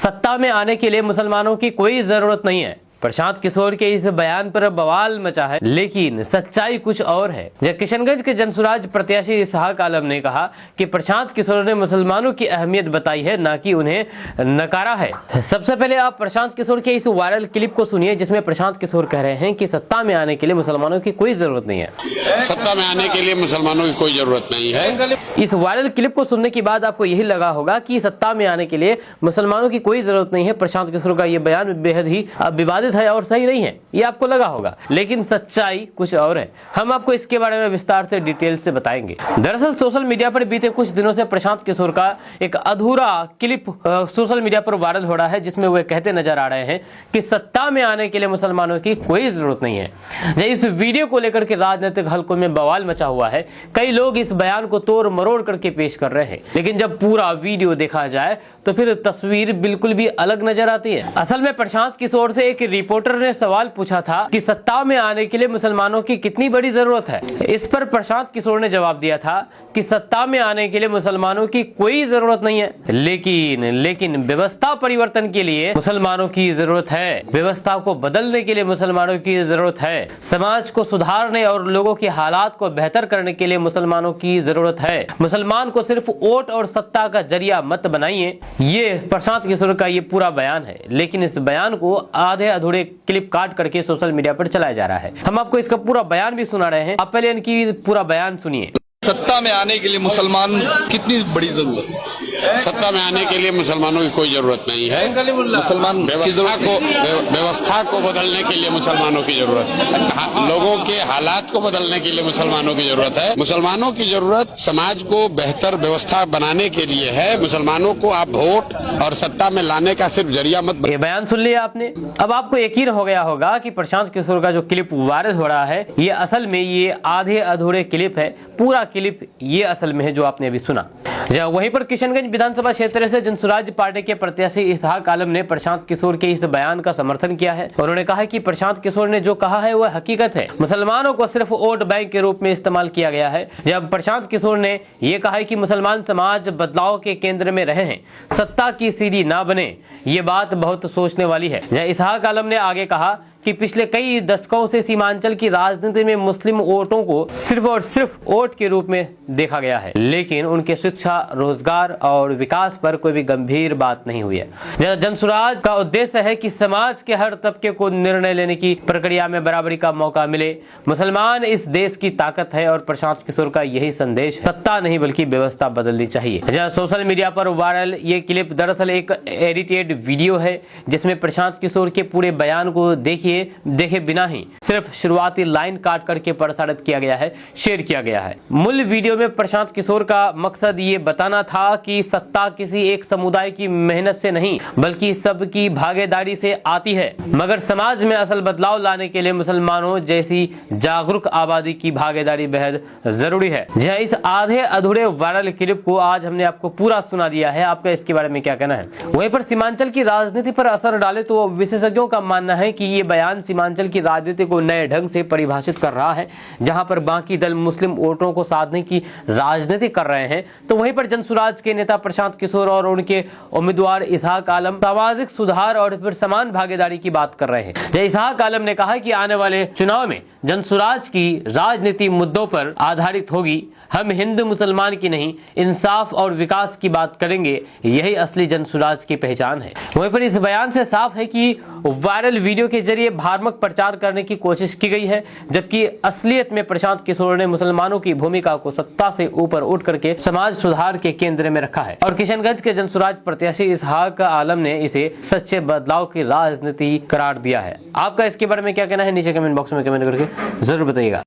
सत्ता में आने के लिए मुसलमानों की कोई जरूरत नहीं है। प्रशांत किशोर के इस बयान पर बवाल मचा है, लेकिन सच्चाई कुछ और है। जब किशनगंज के जनसुराज प्रत्याशी इसहाक आलम ने कहा कि प्रशांत किशोर ने मुसलमानों की अहमियत बताई है, न कि उन्हें नकारा है। सबसे पहले आप प्रशांत किशोर के इस वायरल क्लिप को सुनिए, जिसमें प्रशांत किशोर कह रहे हैं कि सत्ता में आने के लिए मुसलमानों की कोई जरूरत नहीं है। सत्ता में आने के लिए मुसलमानों की कोई जरूरत नहीं है। इस वायरल क्लिप को सुनने के बाद आपको यही लगा होगा कि सत्ता में आने के लिए मुसलमानों की कोई जरूरत नहीं है। प्रशांत किशोर का ये बयान बेहद ही विवादित है और सही नहीं है, ये आपको लगा होगा, लेकिन सच्चाई कुछ और है। हम आपको इसके बारे में विस्तार से डिटेल से बताएंगे। दरअसल सोशल मीडिया पर बीते कुछ दिनों से प्रशांत किशोर का एक अधूरा क्लिप सोशल मीडिया पर वायरल हो रहा है, जिसमें वे कहते नजर आ रहे हैं कि सत्ता में आने के लिए मुसलमानों की कोई जरूरत नहीं है। इस वीडियो को लेकर के राजनीतिक हलकों में बवाल मचा हुआ है। कई लोग इस बयान को तोड़ मरोड़ करके पेश कर रहे हैं, लेकिन जब पूरा वीडियो देखा जाए तो फिर तस्वीर बिल्कुल भी अलग नजर आती है। असल में प्रशांत किशोर से एक रिपोर्टर ने सवाल पूछा था कि सत्ता में आने के लिए मुसलमानों की कितनी बड़ी जरूरत है। इस पर प्रशांत किशोर ने जवाब दिया था कि सत्ता में आने के लिए मुसलमानों की कोई जरूरत नहीं है, लेकिन व्यवस्था परिवर्तन के लिए मुसलमानों की जरूरत है। व्यवस्था को बदलने के लिए मुसलमानों की जरूरत है। समाज को सुधारने और लोगों के हालात को बेहतर करने के लिए मुसलमानों की जरूरत है। मुसलमान को सिर्फ वोट और सत्ता का जरिया मत बनाइए। ये प्रशांत किशोर का ये पूरा बयान है, लेकिन इस बयान को आधे अधूरे क्लिप काट करके सोशल मीडिया पर चलाया जा रहा है। हम आपको इसका पूरा बयान भी सुना रहे हैं, आप पहले इनकी पूरा बयान सुनिए। सत्ता में आने के लिए मुसलमान कितनी बड़ी जरूरत है? सत्ता में आने के लिए मुसलमानों की कोई जरूरत नहीं है। मुसलमान व्यवस्था को बदलने के लिए मुसलमानों की जरूरत है। लोगों के हालात को बदलने के लिए मुसलमानों की जरूरत है। मुसलमानों की जरूरत समाज को बेहतर व्यवस्था बनाने के लिए है। मुसलमानों को आप वोट और सत्ता में लाने का सिर्फ जरिया मत। ये बयान सुन लिया आपने। अब आपको यकीन हो गया होगा कि प्रशांत किशोर का जो क्लिप वायरल हो रहा है, ये असल में ये आधे अधूरे क्लिप है। पूरा क्लिप ये असल में है जो आपने अभी सुना। वहीं पर किशनगंज विधानसभा क्षेत्र से जनसुराज पार्टी के प्रत्याशी इसहाक आलम ने प्रशांत किशोर के इस बयान का समर्थन किया है। उन्होंने कहा कि प्रशांत किशोर ने जो कहा है वह हकीकत है। मुसलमानों को सिर्फ वोट बैंक के रूप में इस्तेमाल किया गया है। जब प्रशांत किशोर ने यह कहा है कि मुसलमान समाज बदलाव के केंद्र में रहे हैं, सत्ता की सीढ़ी ना बने, ये बात बहुत सोचने वाली है। इसहाक आलम ने आगे कहा कि पिछले कई दशकों से सीमांचल की राजनीति में मुस्लिम वोटों को सिर्फ और सिर्फ वोट के रूप में देखा गया है, लेकिन उनके शिक्षा, रोजगार और विकास पर कोई भी गंभीर बात नहीं हुई है। जनसुराज का उद्देश्य है कि समाज के हर तबके को निर्णय लेने की प्रक्रिया में बराबरी का मौका मिले। मुसलमान इस देश की ताकत है और प्रशांत किशोर का यही संदेश, सत्ता नहीं बल्कि व्यवस्था बदलनी चाहिए। सोशल मीडिया पर वायरल ये क्लिप दरअसल एक एडिटेड वीडियो है, जिसमें प्रशांत किशोर के पूरे बयान को देखे बिना ही सिर्फ शुरुआती लाइन काट करके प्रसारित किया गया है, शेयर किया गया है। मूल वीडियो में प्रशांत किशोर का मकसद ये बताना था कि सत्ता किसी एक समुदाय की मेहनत से नहीं बल्कि सबकी भागीदारी से आती है, मगर समाज में असल बदलाव लाने के लिए मुसलमानों जैसी जागरूक आबादी की भागीदारी बेहद जरूरी है। इस आधे अधूरे वायरल क्लिप को आज हमने आपको पूरा सुना दिया है। आपका इसके बारे में क्या कहना है? वहीं पर सीमांचल की राजनीति पर असर डाले तो विशेषज्ञों का मानना है कि ये बयान सीमांचल की राजनीति को नए ढंग से परिभाषित कर रहा है। जहां पर बाकी दल मुस्लिम वोटरों को साधने की राजनीति कर रहे हैं, तो वहीं पर जनसुराज के नेता प्रशांत किशोर और उनके उम्मीदवार इसहाक आलम सामाजिक सुधार और फिर समान भागीदारी की बात कर रहे हैं। इसहाक आलम ने कहा कि आने वाले चुनाव में जनसुराज की राजनीति मुद्दों पर आधारित होगी। हम हिंदू मुसलमान की नहीं, इंसाफ और विकास की बात करेंगे। यही असली जनसुराज की पहचान है। वहीं पर इस बयान से साफ है कि वायरल वीडियो के जरिए भ्रामक प्रचार करने की कोशिश की गई है, जबकि असलियत में प्रशांत किशोर ने मुसलमानों की भूमिका को सत्ता से ऊपर उठ करके समाज सुधार के केंद्र में रखा है। और किशनगंज के जनसुराज प्रत्याशी इसहाक आलम ने इसे सच्चे बदलाव की राजनीति करार दिया है। आपका इसके बारे में क्या कहना है? नीचे कमेंट बॉक्स में कमेंट करके जरूर बताइएगा।